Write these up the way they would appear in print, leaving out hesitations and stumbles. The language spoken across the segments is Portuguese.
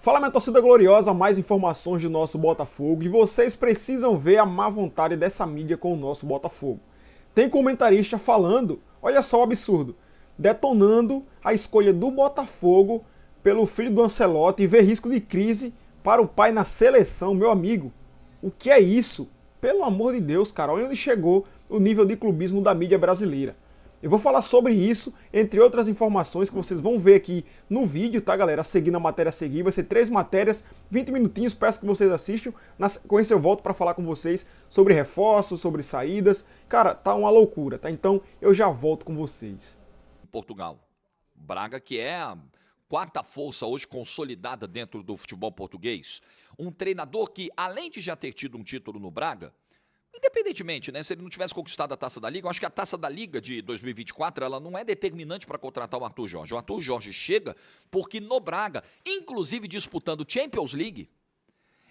Fala, minha torcida gloriosa, mais informações do nosso Botafogo, e vocês precisam ver a má vontade dessa mídia com o nosso Botafogo. Tem comentarista falando, olha só o absurdo, detonando a escolha do Botafogo pelo filho do Ancelotti e ver risco de crise para o pai na seleção. Meu amigo, o que é isso? Pelo amor de Deus, cara, olha onde chegou o nível de clubismo da mídia brasileira. Eu vou falar sobre isso, entre outras informações que vocês vão ver aqui no vídeo, tá, galera? Seguindo a matéria a seguir, vai ser 3 matérias, 20 minutinhos, peço que vocês assistam. Na sequência eu volto para falar com vocês sobre reforços, sobre saídas. Cara, tá uma loucura, tá? Então eu já volto com vocês. Portugal. Braga, que é a quarta força hoje consolidada dentro do futebol português. Um treinador que, além de já ter tido um título no Braga, independentemente, né, se ele não tivesse conquistado a Taça da Liga, eu acho que a Taça da Liga de 2024, ela não é determinante para contratar o Arthur Jorge. O Arthur Jorge chega porque no Braga, inclusive disputando Champions League,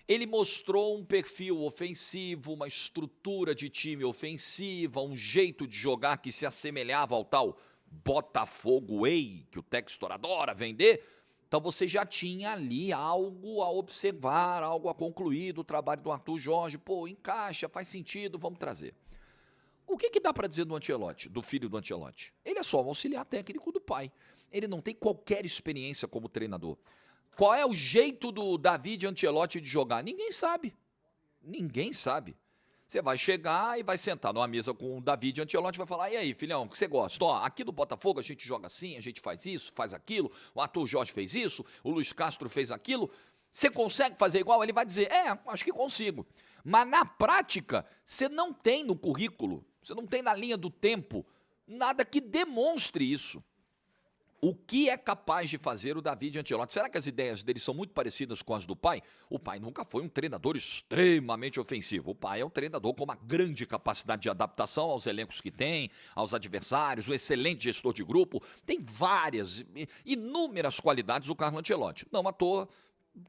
ele mostrou um perfil ofensivo, uma estrutura de time ofensiva, um jeito de jogar que se assemelhava ao tal Botafogo Way, que o Textor adora vender. Então você já tinha ali algo a observar, algo a concluir do trabalho do Arthur Jorge. Pô, encaixa, faz sentido, vamos trazer. O que dá para dizer do Ancelotti, do filho do Ancelotti? Ele é só um auxiliar técnico do pai. Ele não tem qualquer experiência como treinador. Qual é o jeito do David Ancelotti de jogar? Ninguém sabe. Ninguém sabe. Você vai chegar e vai sentar numa mesa com o David Ancelotti e vai falar, e aí, filhão, o que você gosta? Ó, aqui do Botafogo a gente joga assim, a gente faz isso, faz aquilo, o Arthur Jorge fez isso, o Luiz Castro fez aquilo. Você consegue fazer igual? Ele vai dizer, acho que consigo. Mas na prática, você não tem no currículo, você não tem na linha do tempo, nada que demonstre isso. O que é capaz de fazer o David Ancelotti? Será que as ideias dele são muito parecidas com as do pai? O pai nunca foi um treinador extremamente ofensivo. O pai é um treinador com uma grande capacidade de adaptação aos elencos que tem, aos adversários, um excelente gestor de grupo. Tem várias, inúmeras qualidades o Carlo Ancelotti. Não à toa,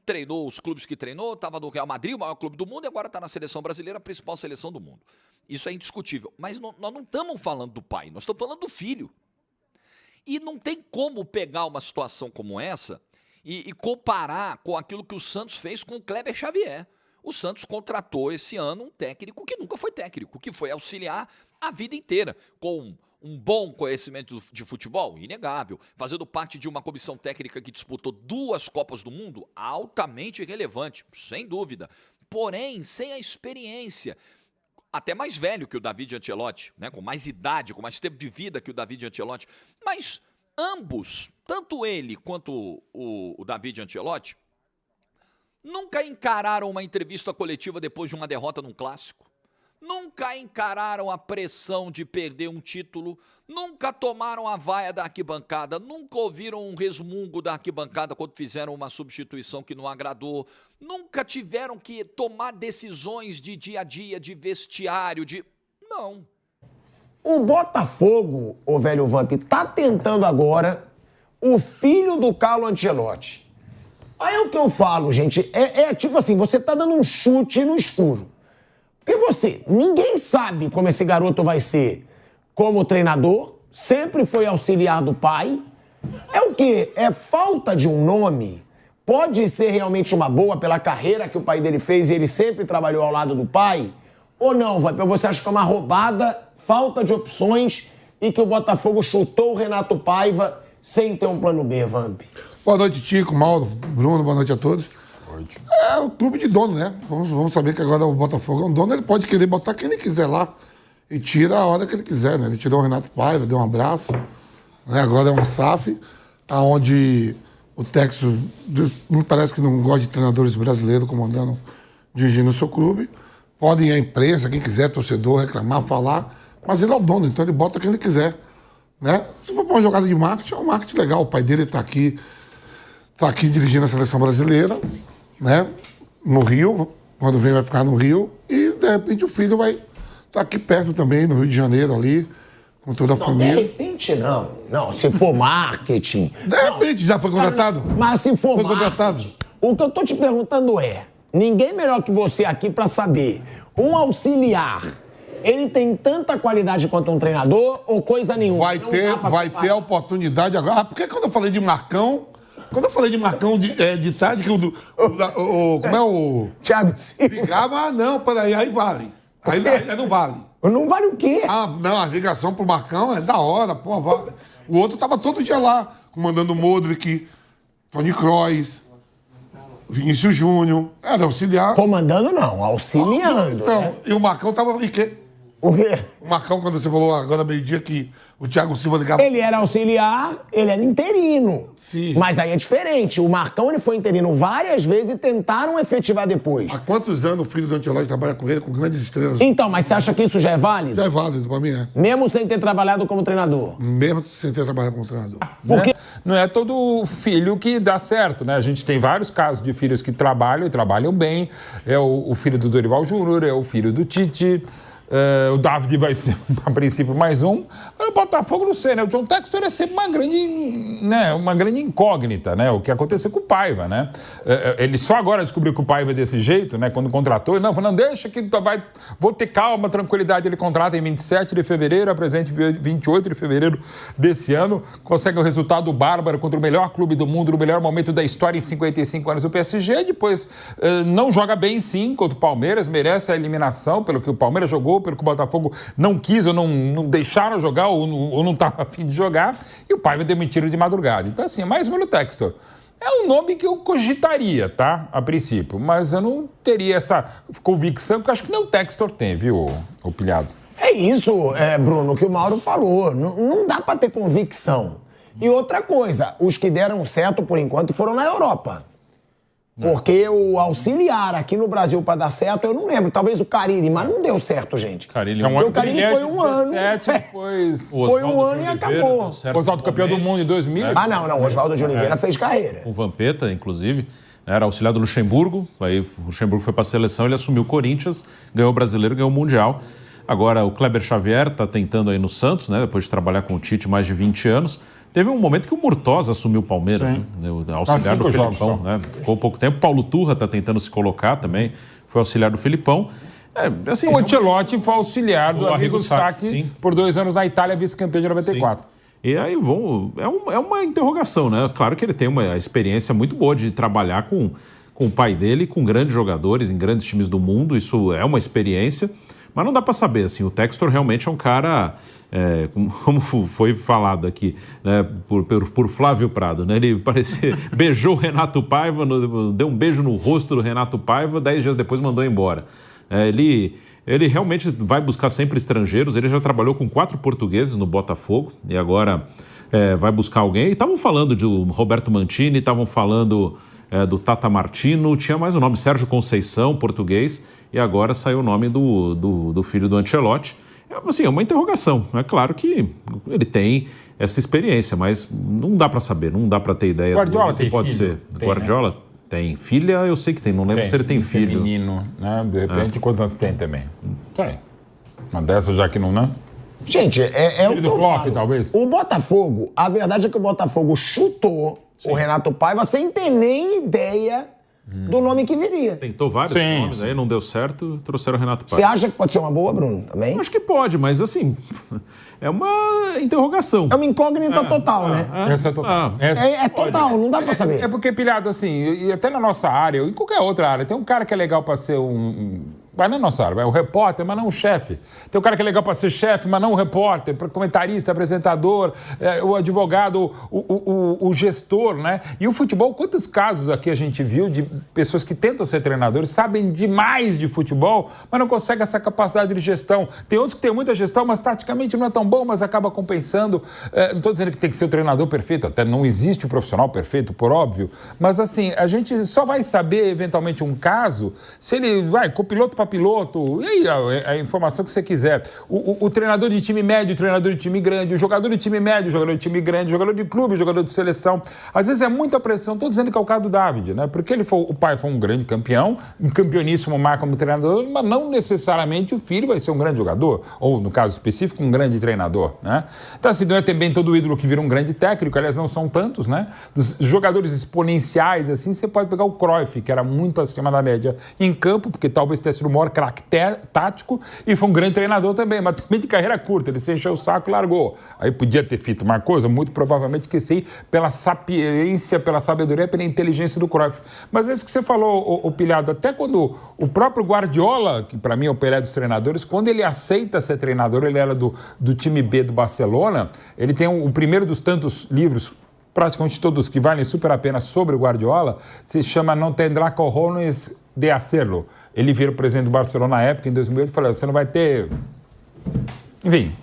treinou os clubes que treinou, estava no Real Madrid, o maior clube do mundo, e agora está na seleção brasileira, a principal seleção do mundo. Isso é indiscutível. Mas nós não estamos falando do pai, nós estamos falando do filho. E não tem como pegar uma situação como essa e comparar com aquilo que o Santos fez com o Kleber Xavier. O Santos contratou esse ano um técnico que nunca foi técnico, que foi auxiliar a vida inteira, com um bom conhecimento de futebol, inegável, fazendo parte de uma comissão técnica que disputou 2 Copas do Mundo, altamente relevante, sem dúvida, porém sem a experiência. Até mais velho que o David Ancelotti, né? Com mais idade, com mais tempo de vida que o David Ancelotti. Mas ambos, tanto ele quanto o David Ancelotti, nunca encararam uma entrevista coletiva depois de uma derrota num clássico. Nunca encararam a pressão de perder um título, nunca tomaram a vaia da arquibancada, nunca ouviram um resmungo da arquibancada quando fizeram uma substituição que não agradou, nunca tiveram que tomar decisões de dia a dia, de vestiário, Não. O Botafogo, ô velho Vamp, tá tentando agora o filho do Carlo Ancelotti. Aí o que eu falo, gente, é tipo assim, você tá dando um chute no escuro. Porque ninguém sabe como esse garoto vai ser como treinador, sempre foi auxiliar do pai. É o quê? É falta de um nome? Pode ser realmente uma boa pela carreira que o pai dele fez e ele sempre trabalhou ao lado do pai? Ou não, você acha que é uma roubada, falta de opções e que o Botafogo chutou o Renato Paiva sem ter um plano B, Vamp? Boa noite, Tico, Mauro, Bruno, boa noite a todos. É o clube de dono, né? Vamos saber que agora o Botafogo é um dono, ele pode querer botar quem ele quiser lá e tira a hora que ele quiser, né? Ele tirou o Renato Paiva, deu um abraço, né? Agora é uma SAF, onde o Texo me parece que não gosta de treinadores brasileiros comandando, dirigindo o seu clube. Podem ir à imprensa, quem quiser, torcedor, reclamar, falar, mas ele é o dono, então ele bota quem ele quiser, né? Se for para uma jogada de marketing, é um marketing legal, o pai dele está aqui dirigindo a seleção brasileira, né, no Rio, quando vem vai ficar no Rio, e de repente o filho vai estar aqui perto também, no Rio de Janeiro, ali, com toda a família. De repente não. Não, se for marketing... De repente já foi contratado? Mas se for foi marketing... contratado. O que eu tô te perguntando é, ninguém melhor que você aqui pra saber, um auxiliar, ele tem tanta qualidade quanto um treinador ou coisa nenhuma? Vai ter a oportunidade agora. Porque quando eu falei de Marcão, Quando eu falei de Marcão de tarde, que como é o... Thiago Silva. Ligava, não, peraí, aí vale. Aí não vale. Não vale o quê? Não, a ligação pro Marcão é da hora, pô, vale. O outro tava todo dia lá, comandando o Modric, Toni Kroos, Vinícius Júnior, era auxiliar. Comandando não, auxiliando. Então, né? e o Marcão tava em quê? O quê? O Marcão, quando você falou agora meio-dia que o Thiago Silva ligava... Ele era auxiliar, ele era interino. Sim. Mas aí é diferente. O Marcão, ele foi interino várias vezes e tentaram efetivar depois. Há quantos anos o filho do Ancelotti trabalha com ele, com grandes estrelas? Então, mas você acha que isso já é válido? Já é válido, pra mim é. Mesmo sem ter trabalhado como treinador? Mesmo sem ter trabalhado como treinador. Porque... Não é todo filho que dá certo, né? A gente tem vários casos de filhos que trabalham e trabalham bem. É o filho do Dorival Júnior, é o filho do Tite... o David vai ser, a princípio, mais um. O Botafogo, não sei, né? O John Textor é sempre uma grande incógnita, né? O que aconteceu com o Paiva, né? Ele só agora descobriu que o Paiva é desse jeito, né? Quando contratou, ele falou, não, deixa que vou ter calma, tranquilidade. Ele contrata em 27 de fevereiro, apresenta em 28 de fevereiro desse ano, consegue o resultado bárbaro contra o melhor clube do mundo, no melhor momento da história em 55 anos do PSG, depois não joga bem, sim, contra o Palmeiras, merece a eliminação pelo que o Palmeiras jogou, pelo que o Botafogo não quis ou não deixaram jogar ou não estava a fim de jogar, e o Paiva demitiram de madrugada. Então, assim, é mais um Textor. É um nome que eu cogitaria, tá? A princípio, mas eu não teria essa convicção que eu acho que nem o Textor tem, viu, o Pilhado? É isso, Bruno, que o Mauro falou. Não dá pra ter convicção. E outra coisa, os que deram certo, por enquanto, foram na Europa. Porque o auxiliar aqui no Brasil pra dar certo, eu não lembro. Talvez o Carille, mas não deu certo, gente. Carille, Porque o Carille foi um ano. 17, depois... Foi um ano e acabou. O Oswaldo campeão do mundo em 2000. Ah, não. O Oswaldo de Oliveira fez carreira. O Vampeta, inclusive, era auxiliar do Luxemburgo. Aí o Luxemburgo foi para a seleção, ele assumiu o Corinthians, ganhou o Brasileiro, ganhou o Mundial. Agora o Kleber Xavier está tentando aí no Santos, né? Depois de trabalhar com o Tite mais de 20 anos. Teve um momento que o Murtosa assumiu o Palmeiras, né? O auxiliar do Felipão, né? Ficou pouco tempo. Paulo Turra está tentando se colocar também, foi auxiliar do Felipão. Assim, o Ancelotti foi auxiliar do Arrigo Sacchi por 2 anos na Itália, vice-campeão de 94. Sim. E aí é uma interrogação, né? Claro que ele tem uma experiência muito boa de trabalhar com o pai dele, com grandes jogadores em grandes times do mundo, isso é uma experiência, mas não dá para saber, assim, o Textor realmente é um cara, como foi falado aqui, né, por Flávio Prado, né? Ele beijou o Renato Paiva, deu um beijo no rosto do Renato Paiva, 10 dias depois mandou embora. Ele realmente vai buscar sempre estrangeiros, ele já trabalhou com 4 portugueses no Botafogo e agora vai buscar alguém. E estavam falando de Roberto Mantini, estavam falando do Tata Martino, tinha mais um nome, Sérgio Conceição, português, e agora saiu o nome do filho do Ancelotti. Assim, é uma interrogação. É claro que ele tem essa experiência, mas não dá para saber, não dá para ter ideia Guardiola do que tem pode filho? ser. Tem, Guardiola? né? Tem filha, eu sei que tem, não lembro se ele tem filho. Menino, né? De repente, quantos anos tem também? Tem. Uma dessas já que não, né? Gente, é o que eu Klopp, falo. talvez. O Botafogo, a verdade é que o Botafogo chutou o Renato Paiva sem ter nem ideia do nome que viria. Tentou vários nomes, aí não deu certo, trouxeram o Renato Paiva. Você acha que pode ser uma boa, Bruno, também? Acho que pode, mas assim, é uma interrogação. É uma incógnita total, né? Essa é total. É total, não dá pra saber. É porque, Pilhado, assim, e até na nossa área, ou em qualquer outra área, tem um cara que é legal pra ser vai na nossa área, vai o repórter, mas não o chefe. Tem um cara que é legal para ser chefe, mas não o repórter, comentarista, apresentador, o advogado, o gestor, né? E o futebol, quantos casos aqui a gente viu de pessoas que tentam ser treinadores, sabem demais de futebol, mas não conseguem essa capacidade de gestão. Tem outros que têm muita gestão, mas taticamente não é tão bom, mas acaba compensando. Não estou dizendo que tem que ser o treinador perfeito, até não existe o profissional perfeito, por óbvio, mas assim, a gente só vai saber eventualmente um caso se ele vai copiloto para piloto, e aí a informação que você quiser. O treinador de time médio, o treinador de time grande, o jogador de time médio, o jogador de time grande, o jogador de clube, o jogador de seleção. Às vezes é muita pressão. Estou dizendo que é o caso do David, né? Porque o pai foi um grande campeão, um campeoníssimo mar como treinador, mas não necessariamente o filho vai ser um grande jogador, ou no caso específico, um grande treinador, né? Então assim, não é também todo ídolo que vira um grande técnico, aliás, não são tantos, né? Dos jogadores exponenciais, assim, você pode pegar o Cruyff, que era muito acima da média em campo, porque talvez tenha sido o maior craque tático e foi um grande treinador também, mas também de carreira curta. Ele se encheu o saco e largou. Aí podia ter feito uma coisa, muito provavelmente que sim, pela sapiência, pela sabedoria, pela inteligência do Cruyff. Mas é isso que você falou, o Pilhado, até quando o próprio Guardiola, que para mim é o Pelé dos treinadores, quando ele aceita ser treinador, ele era do time B do Barcelona, ele tem o primeiro dos tantos livros, praticamente todos que valem super a pena sobre o Guardiola, se chama Não Tendrá Cojones de Hacerlo. Ele vira o presidente do Barcelona na época, em 2008, e falou, você não vai ter... Enfim,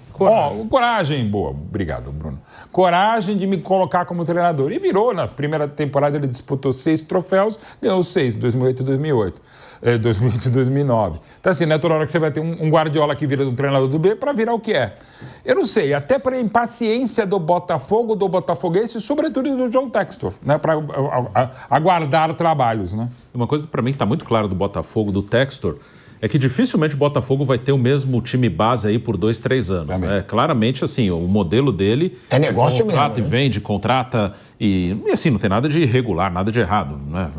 coragem. Boa, obrigado, Bruno. Coragem de me colocar como treinador. E virou, na primeira temporada ele disputou 6 troféus, ganhou 6, 2008 e 2008. 2008 e 2009. Então, assim, não é toda hora que você vai ter um Guardiola que vira um treinador do B para virar o que é. Eu não sei, até para a impaciência do Botafogo, do botafoguense, sobretudo do John Textor, né, para aguardar trabalhos, né? Uma coisa para mim que está muito claro do Botafogo, do Textor, é que dificilmente o Botafogo vai ter o mesmo time base aí por 2, 3 anos. Né? Claramente, assim, o modelo dele... É negócio contrata mesmo, e vende, contrata e assim, não tem nada de irregular, nada de errado. Né?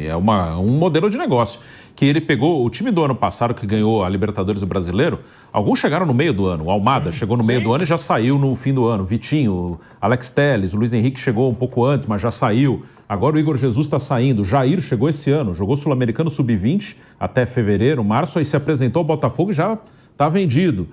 É um modelo de negócio. Que ele pegou o time do ano passado que ganhou a Libertadores do Brasileiro, alguns chegaram no meio do ano. O Almada chegou no meio do ano e já saiu no fim do ano. Vitinho, Alex Telles, o Luiz Henrique chegou um pouco antes, mas já saiu. Agora o Igor Jesus está saindo. O Jair chegou esse ano, jogou Sul-Americano Sub-20 até fevereiro, março, aí se apresentou ao Botafogo e já está vendido.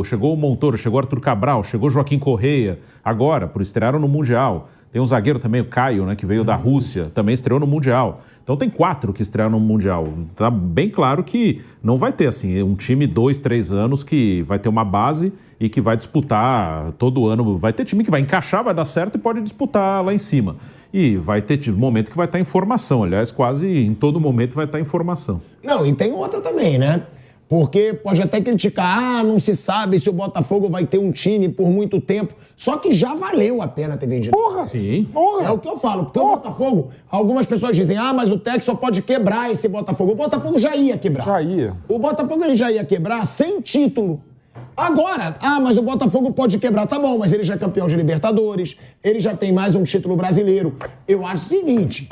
Chegou o Montoro, chegou o Arthur Cabral, chegou o Joaquim Correia, agora, estrearam no Mundial. Tem um zagueiro também, o Caio, né, que veio da Rússia, também estreou no Mundial. Então tem 4 que estrearam no Mundial. Tá bem claro que não vai ter assim um time 2, 3 anos que vai ter uma base e que vai disputar todo ano. Vai ter time que vai encaixar, vai dar certo e pode disputar lá em cima. E vai ter momento que vai estar em formação. Aliás, quase em todo momento vai estar em formação. Não, e tem outra também, né? Porque pode até criticar, não se sabe se o Botafogo vai ter um time por muito tempo. Só que já valeu a pena ter vendido. Porra! Sim. Porra. É o que eu falo. Porque o Botafogo, algumas pessoas dizem, mas o Textor pode quebrar esse Botafogo. O Botafogo já ia quebrar. Já ia. O Botafogo ele já ia quebrar sem título. Agora, mas o Botafogo pode quebrar. Tá bom, mas ele já é campeão de Libertadores, ele já tem mais um título brasileiro. Eu acho o seguinte,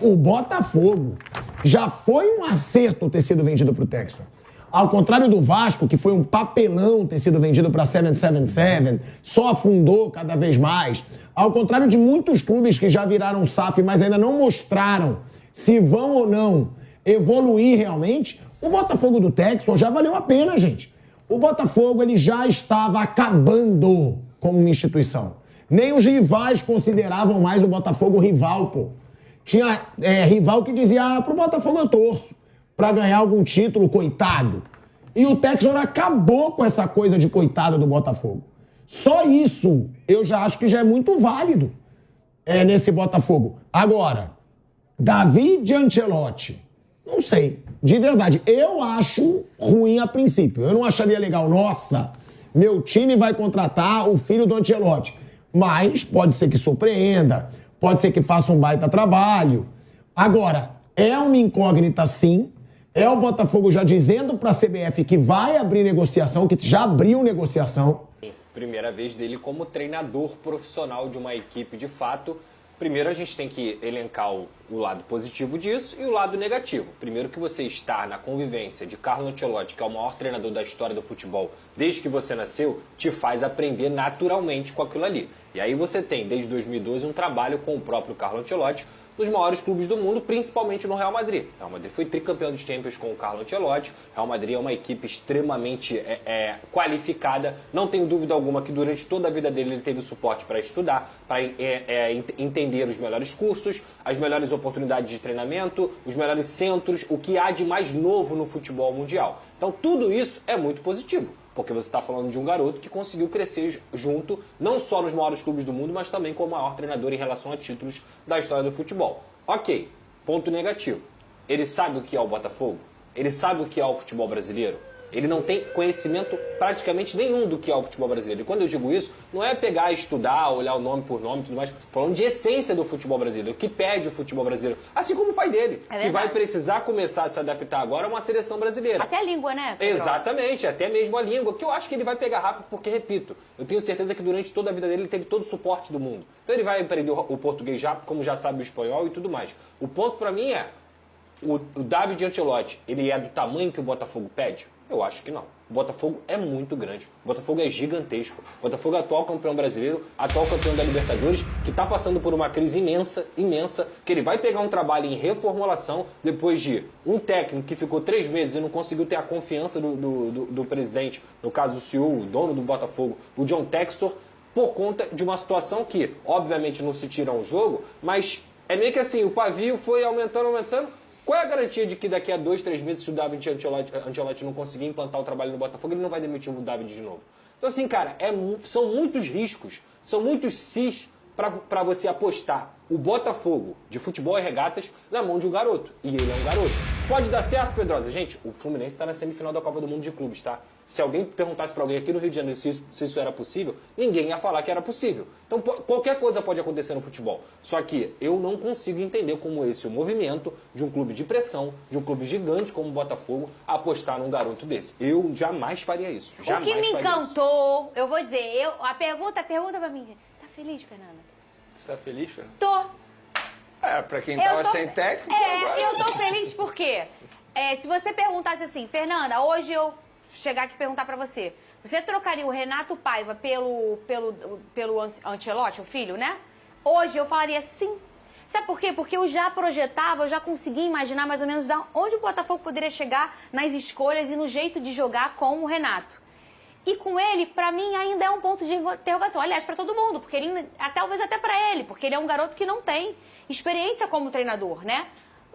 o Botafogo já foi um acerto ter sido vendido pro Textor. Ao contrário do Vasco, que foi um papelão ter sido vendido para 777, só afundou cada vez mais. Ao contrário de muitos clubes que já viraram SAF, mas ainda não mostraram se vão ou não evoluir realmente, o Botafogo do Textor já valeu a pena, gente. O Botafogo ele já estava acabando como uma instituição. Nem os rivais consideravam mais o Botafogo rival, pô. Tinha rival que dizia, pro Botafogo eu torço. Para ganhar algum título, coitado. E o Textor acabou com essa coisa de coitado do Botafogo. Só isso eu já acho que já é muito válido nesse Botafogo. Agora, David Ancelotti, não sei, de verdade, eu acho ruim a princípio. Eu não acharia legal, nossa, meu time vai contratar o filho do Ancelotti. Mas pode ser que surpreenda, pode ser que faça um baita trabalho. Agora, é uma incógnita sim. É o Botafogo já dizendo para a CBF que vai abrir negociação, que já abriu negociação. Primeira vez dele como treinador profissional de uma equipe de fato. Primeiro a gente tem que elencar o lado positivo disso e o lado negativo. Primeiro que você está na convivência de Carlo Ancelotti, que é o maior treinador da história do futebol desde que você nasceu, te faz aprender naturalmente com aquilo ali. E aí você tem, desde 2012, um trabalho com o próprio Carlo Ancelotti, dos maiores clubes do mundo, principalmente no Real Madrid. O Real Madrid foi tricampeão dos Champions com o Carlo Ancelotti. O Real Madrid é uma equipe extremamente qualificada. Não tenho dúvida alguma que durante toda a vida dele ele teve suporte para estudar, para entender os melhores cursos, as melhores oportunidades de treinamento, os melhores centros, o que há de mais novo no futebol mundial. Então tudo isso é muito positivo. Porque você está falando de um garoto que conseguiu crescer junto, não só nos maiores clubes do mundo, mas também como o maior treinador em relação a títulos da história do futebol. Ok, ponto negativo. Ele sabe o que é o Botafogo? Ele sabe o que é o futebol brasileiro? Ele não tem conhecimento praticamente nenhum do que é o futebol brasileiro. E quando eu digo isso, não é pegar, estudar, olhar o nome por nome e tudo mais. Falando de essência do futebol brasileiro, o que pede o futebol brasileiro. Assim como o pai dele, que vai precisar começar a se adaptar agora a uma seleção brasileira. Até a língua, né? Exatamente, até mesmo a língua, que eu acho que ele vai pegar rápido, porque, repito, eu tenho certeza que durante toda a vida dele ele teve todo o suporte do mundo. Então ele vai aprender o português já, como já sabe o espanhol e tudo mais. O ponto pra mim é, o David Ancelotti, ele é do tamanho que o Botafogo pede? Eu acho que não. O Botafogo é muito grande. O Botafogo é gigantesco. O Botafogo é atual campeão brasileiro, atual campeão da Libertadores, que está passando por uma crise imensa, que ele vai pegar um trabalho em reformulação depois de um técnico que ficou 3 meses e não conseguiu ter a confiança do presidente, no caso do CEO, o dono do Botafogo, o John Textor, por conta de uma situação que, obviamente, não se tira um jogo, mas é meio que assim, o pavio foi aumentando. Qual é a garantia de que daqui a 2, 3 meses, se o David Ancelotti não conseguir implantar o trabalho no Botafogo, ele não vai demitir o David de novo? Então, assim, cara, são muitos riscos, são muitos sis para você apostar o Botafogo de futebol e regatas na mão de um garoto. E ele é um garoto. Pode dar certo, Pedrosa? Gente, o Fluminense está na semifinal da Copa do Mundo de Clubes, tá? Se alguém perguntasse para alguém aqui no Rio de Janeiro se isso era possível, ninguém ia falar que era possível. Então, qualquer coisa pode acontecer no futebol. Só que eu não consigo entender como esse o movimento de um clube de pressão, de um clube gigante como o Botafogo, apostar num garoto desse. Eu jamais faria isso. Jamais o que me faria encantou, isso. Eu vou dizer, a pergunta para mim, tá feliz, Fernanda? Você tá feliz, Fernanda? Tô. Pra quem tava sem técnico... agora... eu tô feliz porque se você perguntasse assim, Fernanda, hoje eu chegar aqui e perguntar pra você, você trocaria o Renato Paiva pelo Ancelotti, o filho, né? Hoje eu falaria sim. Sabe por quê? Porque eu já projetava, eu já conseguia imaginar mais ou menos onde o Botafogo poderia chegar nas escolhas e no jeito de jogar com o Renato. E com ele, pra mim, ainda é um ponto de interrogação. Aliás, pra todo mundo, porque ele, talvez até pra ele, porque ele é um garoto que não tem experiência como treinador, né?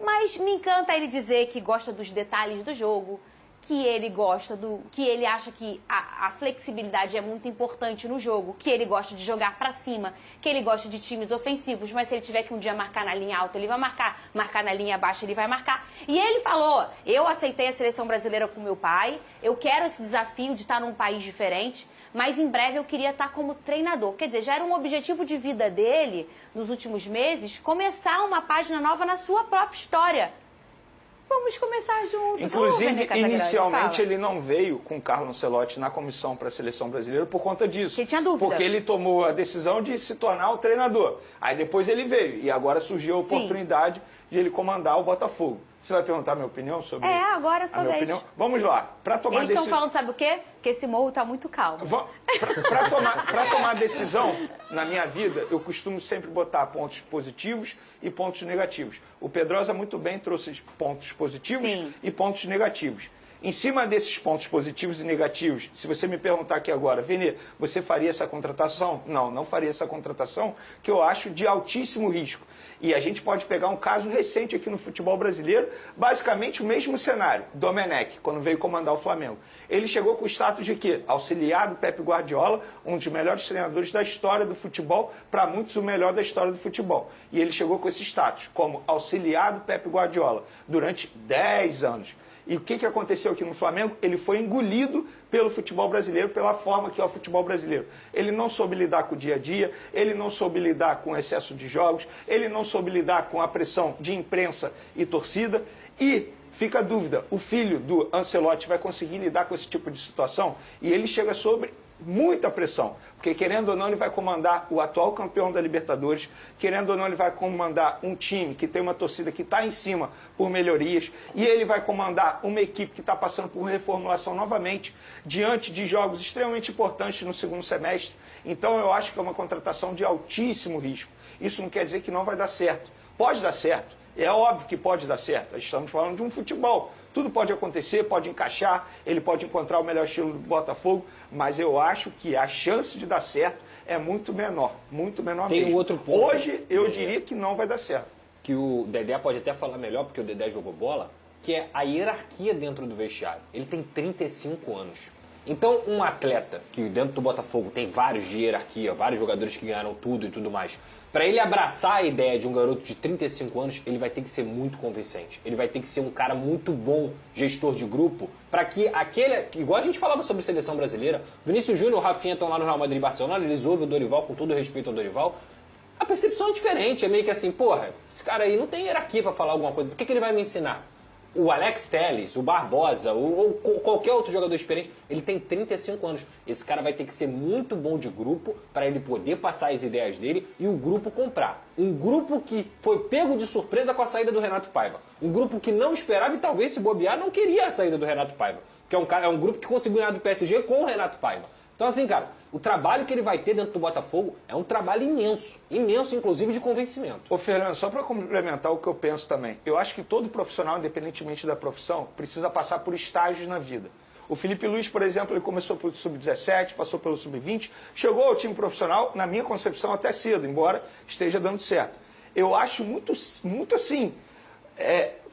Mas me encanta ele dizer que gosta dos detalhes do jogo, que ele gosta que ele acha que a flexibilidade é muito importante no jogo, que ele gosta de jogar pra cima, que ele gosta de times ofensivos, mas se ele tiver que um dia marcar na linha alta, ele vai marcar na linha baixa, ele vai marcar. E ele falou, eu aceitei a seleção brasileira com meu pai, eu quero esse desafio de estar num país diferente, mas em breve eu queria estar como treinador. Quer dizer, já era um objetivo de vida dele, nos últimos meses, começar uma página nova na sua própria história. Vamos começar juntos. Inclusive, inicialmente ele não veio com o Carlo Ancelotti na comissão para a seleção brasileira por conta disso. Ele tinha dúvida. Porque ele tomou a decisão de se tornar o treinador. Aí depois ele veio e agora surgiu a oportunidade de ele comandar o Botafogo. Você vai perguntar a minha opinião sobre agora é sua vez. opinião? Vamos lá. Para tomar Eles estão falando, sabe o quê? Que esse morro está muito calmo. Para tomar decisão, na minha vida, eu costumo sempre botar pontos positivos e pontos negativos. O Pedrosa muito bem trouxe pontos positivos e pontos negativos. Em cima desses pontos positivos e negativos, se você me perguntar aqui agora, Vini, você faria essa contratação? Não, não faria essa contratação, que eu acho de altíssimo risco. E a gente pode pegar um caso recente aqui no futebol brasileiro, basicamente o mesmo cenário. Domenech, quando veio comandar o Flamengo. Ele chegou com o status de quê? Auxiliar do Pep Guardiola, um dos melhores treinadores da história do futebol, para muitos o melhor da história do futebol. E ele chegou com esse status, como auxiliar do Pep Guardiola, durante 10 anos. E o que aconteceu aqui no Flamengo? Ele foi engolido pelo futebol brasileiro, pela forma que é o futebol brasileiro. Ele não soube lidar com o dia a dia, ele não soube lidar com o excesso de jogos, ele não soube lidar com a pressão de imprensa e torcida. E fica a dúvida, o filho do Ancelotti vai conseguir lidar com esse tipo de situação? E ele chega sobre muita pressão, porque querendo ou não ele vai comandar o atual campeão da Libertadores, querendo ou não ele vai comandar um time que tem uma torcida que está em cima por melhorias, e ele vai comandar uma equipe que está passando por reformulação novamente, diante de jogos extremamente importantes no segundo semestre. Então eu acho que é uma contratação de altíssimo risco. Isso não quer dizer que não vai dar certo. Pode dar certo. É óbvio que pode dar certo. Estamos falando de um futebol. Tudo pode acontecer, pode encaixar, ele pode encontrar o melhor estilo do Botafogo, mas eu acho que a chance de dar certo é muito menor mesmo. Tem um outro ponto. Hoje eu diria que não vai dar certo. Que o Dedé pode até falar melhor, porque o Dedé jogou bola, que é a hierarquia dentro do vestiário. Ele tem 35 anos. Então, um atleta que dentro do Botafogo tem vários de hierarquia, vários jogadores que ganharam tudo e tudo mais, para ele abraçar a ideia de um garoto de 35 anos, ele vai ter que ser muito convincente. Ele vai ter que ser um cara muito bom, gestor de grupo, para que aquele... Igual a gente falava sobre seleção brasileira, Vinícius Júnior e o Rafinha estão lá no Real Madrid e Barcelona, eles ouvem o Dorival, com todo respeito ao Dorival, a percepção é diferente, é meio que assim, porra, esse cara aí não tem hierarquia para falar alguma coisa, por que ele vai me ensinar? O Alex Telles, o Barbosa, ou qualquer outro jogador experiente, ele tem 35 anos. Esse cara vai ter que ser muito bom de grupo para ele poder passar as ideias dele e o grupo comprar. Um grupo que foi pego de surpresa com a saída do Renato Paiva. Um grupo que não esperava e talvez, se bobear, não queria a saída do Renato Paiva. Porque é um grupo que conseguiu ganhar do PSG com o Renato Paiva. Então assim, cara, o trabalho que ele vai ter dentro do Botafogo é um trabalho imenso. Imenso, inclusive, de convencimento. Ô, Fernando, só para complementar o que eu penso também. Eu acho que todo profissional, independentemente da profissão, precisa passar por estágios na vida. O Felipe Luiz, por exemplo, ele começou pelo Sub-17, passou pelo Sub-20, chegou ao time profissional, na minha concepção, até cedo, embora esteja dando certo. Eu acho muito assim...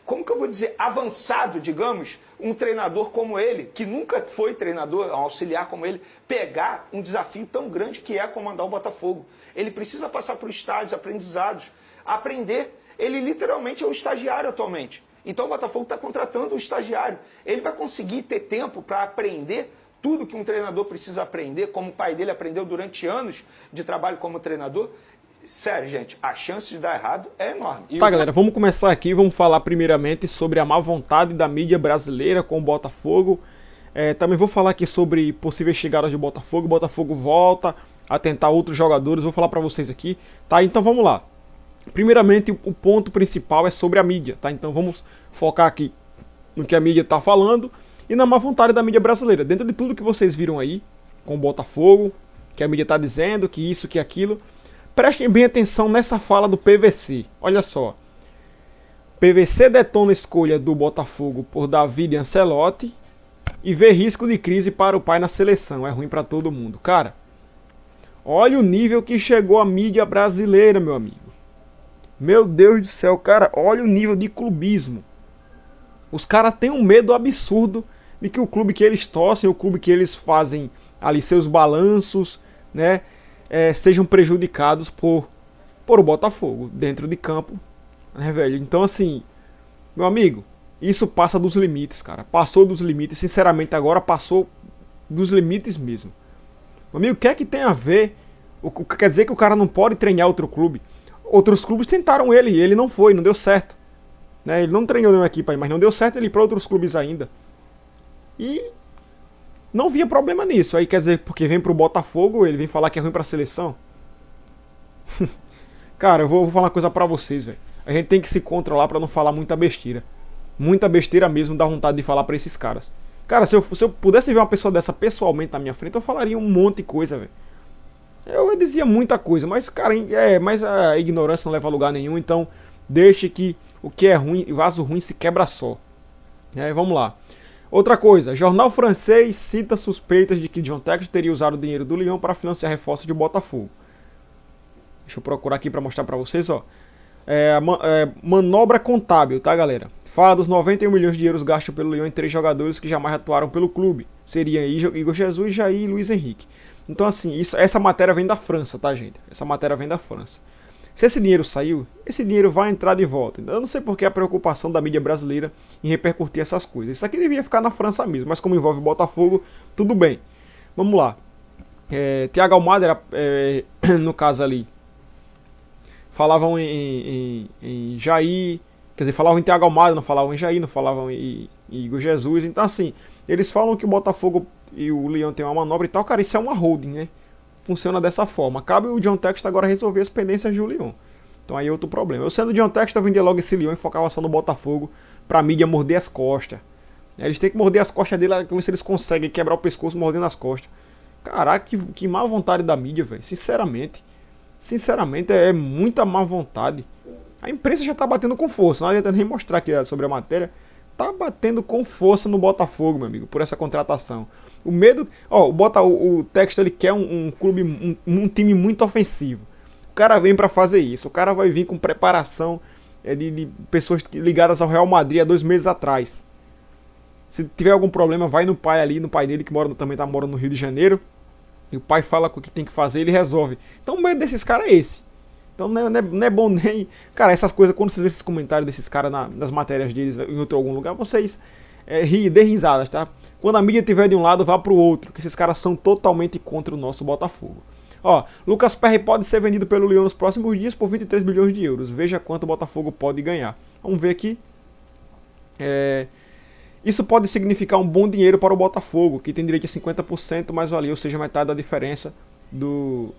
como que eu vou dizer, avançado, digamos, um treinador como ele, que nunca foi treinador, um auxiliar como ele, pegar um desafio tão grande que é comandar o Botafogo. Ele precisa passar por estágios, aprendizados, aprender. Ele literalmente é um estagiário atualmente. Então o Botafogo está contratando um estagiário. Ele vai conseguir ter tempo para aprender tudo que um treinador precisa aprender, como o pai dele aprendeu durante anos de trabalho como treinador. Sério, gente, a chance de dar errado é enorme. Tá, galera, vamos começar aqui, vamos falar primeiramente sobre a má vontade da mídia brasileira com o Botafogo. Também vou falar aqui sobre possíveis chegadas de Botafogo. O Botafogo volta a tentar outros jogadores, vou falar pra vocês aqui, tá? Então vamos lá. Primeiramente, o ponto principal é sobre a mídia, tá? Então vamos focar aqui no que a mídia tá falando e na má vontade da mídia brasileira. Dentro de tudo que vocês viram aí com o Botafogo, que a mídia tá dizendo, que isso, que aquilo... Prestem bem atenção nessa fala do PVC. Olha só. PVC detona a escolha do Botafogo por David Ancelotti e vê risco de crise para o pai na seleção. É ruim para todo mundo. Cara, olha o nível que chegou a mídia brasileira, meu amigo. Meu Deus do céu, cara. Olha o nível de clubismo. Os caras têm um medo absurdo de que o clube que eles torcem, o clube que eles fazem ali seus balanços, né? Sejam prejudicados por o Botafogo dentro de campo, né, velho? Então, assim, meu amigo, isso passa dos limites, cara. Passou dos limites, sinceramente, agora passou dos limites mesmo. Meu amigo, o que é que tem a ver? Quer dizer que o cara não pode treinar outro clube? Outros clubes tentaram ele e ele não foi, não deu certo. Né? Ele não treinou nenhuma equipe aí, mas não deu certo ele ir para outros clubes ainda. E... não via problema nisso. Aí quer dizer, porque vem pro Botafogo, ele vem falar que é ruim pra seleção. Cara, eu vou falar uma coisa pra vocês, velho. A gente tem que se controlar pra não falar muita besteira. Muita besteira mesmo, dá vontade de falar pra esses caras. Cara, se eu pudesse ver uma pessoa dessa pessoalmente na minha frente, eu falaria um monte de coisa, velho. Eu dizia muita coisa, mas, cara, mas a ignorância não leva a lugar nenhum, então deixe que o que é ruim, vaso ruim se quebra só. Vamos lá. Outra coisa, jornal francês cita suspeitas de que John Textor teria usado o dinheiro do Lyon para financiar reforços de Botafogo. Deixa eu procurar aqui para mostrar para vocês, ó. Manobra contábil, tá, galera? Fala dos 91 milhões de euros gastos pelo Lyon em 3 jogadores que jamais atuaram pelo clube. Seria Igor Jesus, Jair e Luiz Henrique. Então, assim, essa matéria vem da França, tá, gente? Essa matéria vem da França. Se esse dinheiro saiu, esse dinheiro vai entrar de volta. Eu não sei porque a preocupação da mídia brasileira em repercutir essas coisas. Isso aqui deveria ficar na França mesmo, mas como envolve o Botafogo, tudo bem. Vamos lá. Thiago Almada, no caso ali, falavam em Jair, quer dizer, falavam em Thiago Almada, não falavam em Jair, não falavam em Igor Jesus. Então, assim, eles falam que o Botafogo e o Lyon tem uma manobra e tal. Cara, isso é uma holding, né? Funciona dessa forma. Cabe o John Textor agora resolver as pendências do Lyon. Então aí é outro problema. Eu sendo o John Textor, eu vendia logo esse Lyon e focava só no Botafogo pra mídia morder as costas. Eles têm que morder as costas dele, ver se eles conseguem quebrar o pescoço mordendo as costas. Caraca, que má vontade da mídia, velho. Sinceramente. Sinceramente, é muita má vontade. A imprensa já tá batendo com força. Não adianta nem mostrar aqui sobre a matéria. Tá batendo com força no Botafogo, meu amigo, por essa contratação. O medo... o Textor, ele quer um clube, um time muito ofensivo. O cara vem pra fazer isso. O cara vai vir com preparação de pessoas ligadas ao Real Madrid há 2 meses atrás. Se tiver algum problema, vai no pai ali, no pai dele, que também tá morando no Rio de Janeiro. E o pai fala o que tem que fazer, ele resolve. Então o medo desses caras é esse. Então não é bom nem... Cara, essas coisas, quando vocês vêem esses comentários desses caras nas matérias deles em algum lugar, vocês dê risadas, tá? Quando a mídia estiver de um lado, vá pro outro, que esses caras são totalmente contra o nosso Botafogo. Ó, Lucas Perry pode ser vendido pelo Lyon nos próximos dias por 23 milhões de euros. Veja quanto o Botafogo pode ganhar. Vamos ver aqui. Isso pode significar um bom dinheiro para o Botafogo, que tem direito a 50% mais valia, ou seja, metade da diferença do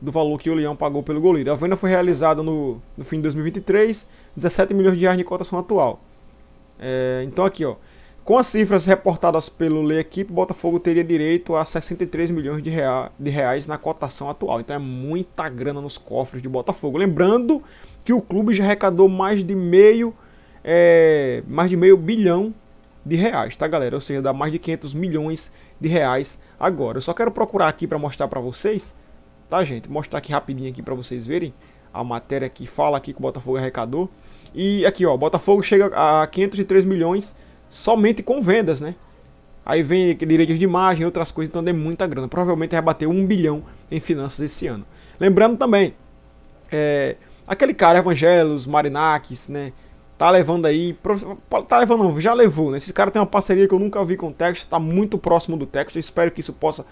valor que o Leão pagou pelo goleiro. A venda foi realizada no fim de 2023, 17 milhões de reais de cotação atual. Então aqui, ó, com as cifras reportadas pelo L'Equipe, o Botafogo teria direito a 63 milhões de reais na cotação atual. Então é muita grana nos cofres de Botafogo. Lembrando que o clube já arrecadou mais de meio bilhão de reais, tá, galera? Ou seja, dá mais de 500 milhões de reais agora. Eu só quero procurar aqui para mostrar para vocês, tá, gente? Mostrar aqui rapidinho aqui para vocês verem a matéria que fala aqui que o Botafogo arrecadou. E aqui, ó, o Botafogo chega a 503 milhões somente com vendas, né? Aí vem direitos de imagem e outras coisas, então é muita grana. Provavelmente vai bater 1 bilhão em finanças esse ano. Lembrando também, aquele cara, Evangelos, Marinakis, né? Tá levando aí, tá levando não, já levou, né? Esse cara tem uma parceria que eu nunca vi com o Texas, tá muito próximo do Texas. Eu espero que isso possa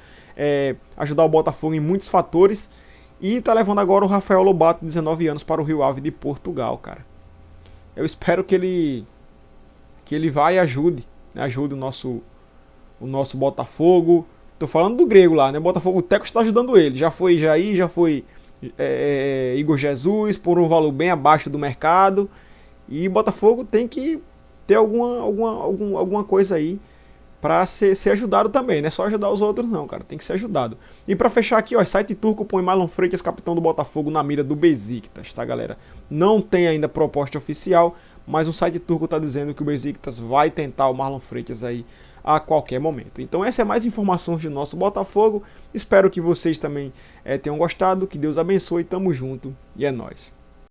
ajudar o Botafogo em muitos fatores. E tá levando agora o Rafael Lobato, 19 anos, para o Rio Ave de Portugal, cara. Eu espero que ele vá e ajude, né? Ajude o nosso Botafogo. Tô falando do grego lá, né? Botafogo, o Texas está ajudando ele. Já foi Jair, já foi Igor Jesus, por um valor bem abaixo do mercado. E Botafogo tem que ter alguma coisa aí para ser ajudado também, não é só ajudar os outros não, cara, tem que ser ajudado. E para fechar aqui, ó, site turco põe Marlon Freitas, capitão do Botafogo, na mira do Besiktas, tá, galera? Não tem ainda proposta oficial, mas o site turco tá dizendo que o Besiktas vai tentar o Marlon Freitas aí a qualquer momento. Então essa é mais informações do nosso Botafogo, espero que vocês também tenham gostado, que Deus abençoe, tamo junto e é nóis.